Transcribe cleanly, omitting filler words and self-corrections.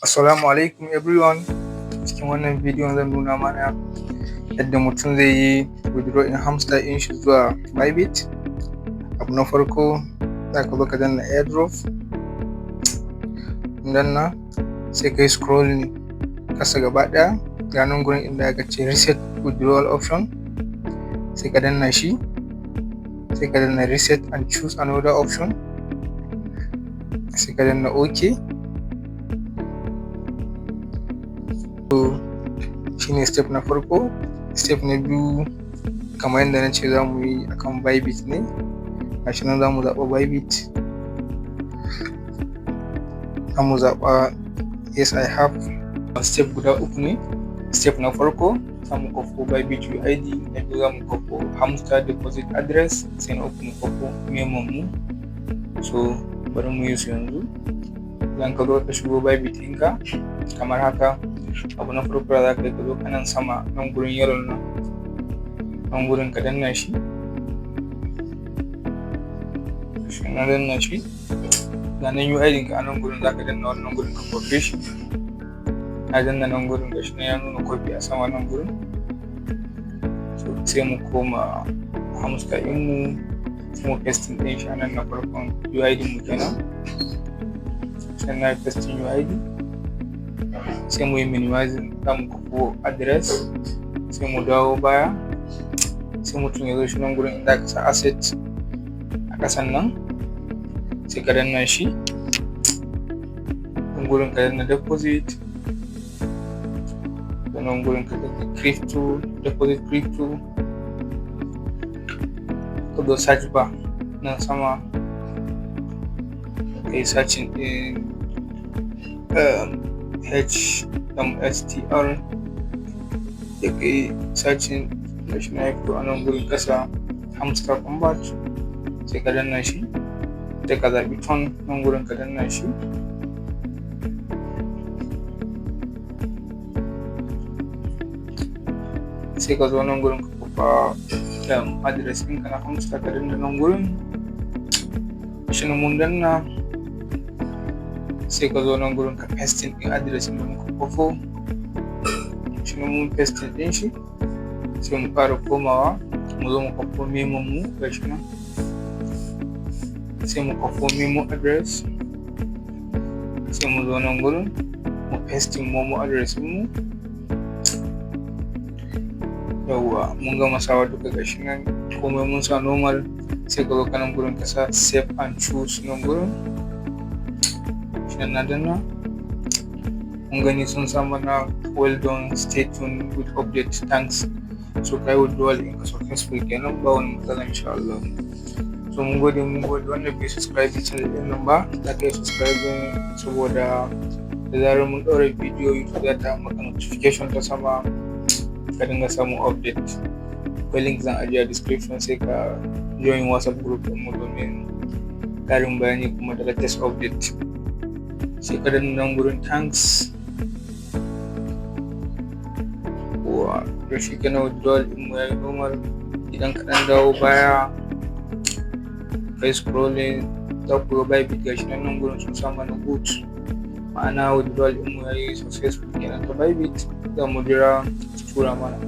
Assalamu alaikum everyone. Cikin wannan bidiyon zan nuna mana yadda mutum zai yi withdraw in hamster ɗin shi zuwa Bybit. Abu na farko za ka zo ka danna airdrop, danna sai ka yi scrolling ƙasa gaba ɗaya ga nan gurin inda aka ce reset withdrawal option, sai ka danna shi, sai ka danna reset and choose another option, sai ka danna OK. Shine step na farko. Step na biyu kamar yadda na ce za mu yi akan Bybit ne, gashi nan za mu zaɓa Bybit, za mu zaɓa yes I have. Step guda uku ne. Step na farko za mu kwafo Bybit UID, na biyu za mu kwafo hamster deposit address, sai na uku mu kwafo memon mu. So bari mu yi su yanzu. Idan ka zo ka shigo Bybit ɗinka kamar haka, abu na farko za ka yi ka zo kanan sama nan gurin yellow nan gurin ka danna shi, na danna shi, ga nan UID ka a nan gurin za ka danna wannan gurin ka copy shi, na danna nan gurin ga shi ya nuna copy a sama nan gurin. So sai mu koma hamster ɗin mu, sai mu pasting ɗin shi a nan na farkon UID mu kenan, sai na pasting UID, sai mu yi minimizing, za mu kwafo address, sai mu dawo baya, sai mutum ya zo shi nan gurin inda aka sa asset a ƙasan nan, sai ka danna shi, nan gurin ka danna deposit, nan gurin ka danna crypto, deposit crypto, ka zo search bar nan sama ka yi searching ɗin HMSTR, da ka yi searching da shi na fito a nan gurin ƙasa Hamster Kombat, sai ka danna shi, sai ka zaɓi ton nan gurin ka danna shi, sai ka zo nan gurin ka kafa address ɗinka na hamster ka danna nan gurin, shi ne mun danna, sai ka zo nan gurin ka pasting ɗin address ɗin da muka kwafo, shi ne mun pasting ɗin shi, sai mu ƙara komawa mu zo mu kwafo memon mu ga shi nan, sai mu kwafo memo address, sai mu zo nan gurin mu pasting memo address mu. Yawwa mun gama sawa duka ga shi nan, komai mun sa normal, sai ka zo kanan gurin ka sa save and choose nan gurin, shi na danna, mun gani sun sa mana well done, stay tuned with update, thanks. So kai withdrawal in ka successful kenan, ba wani matsala insha Allah. So mun gode wanda bai subscribe channel din nan ba, za ka yi subscribe saboda da zarar mun ɗaura bidiyo YouTube za ta maka notification ta sama, ka dinga samun update. Akwai link zan ajiye a description, sai ka join WhatsApp group din mu domin ƙarin bayani kuma da latest update. Sai ka danna nan gurin thanks. Da shi kenan withdrawal din mu yayi normal. Idan ka dan dawo baya kai scrolling, za ku ga Bybit gashi nan gurin sun sa mana good, ma'ana withdrawal din mu yayi successful kenan ta Bybit. Za mu jira su tura mana.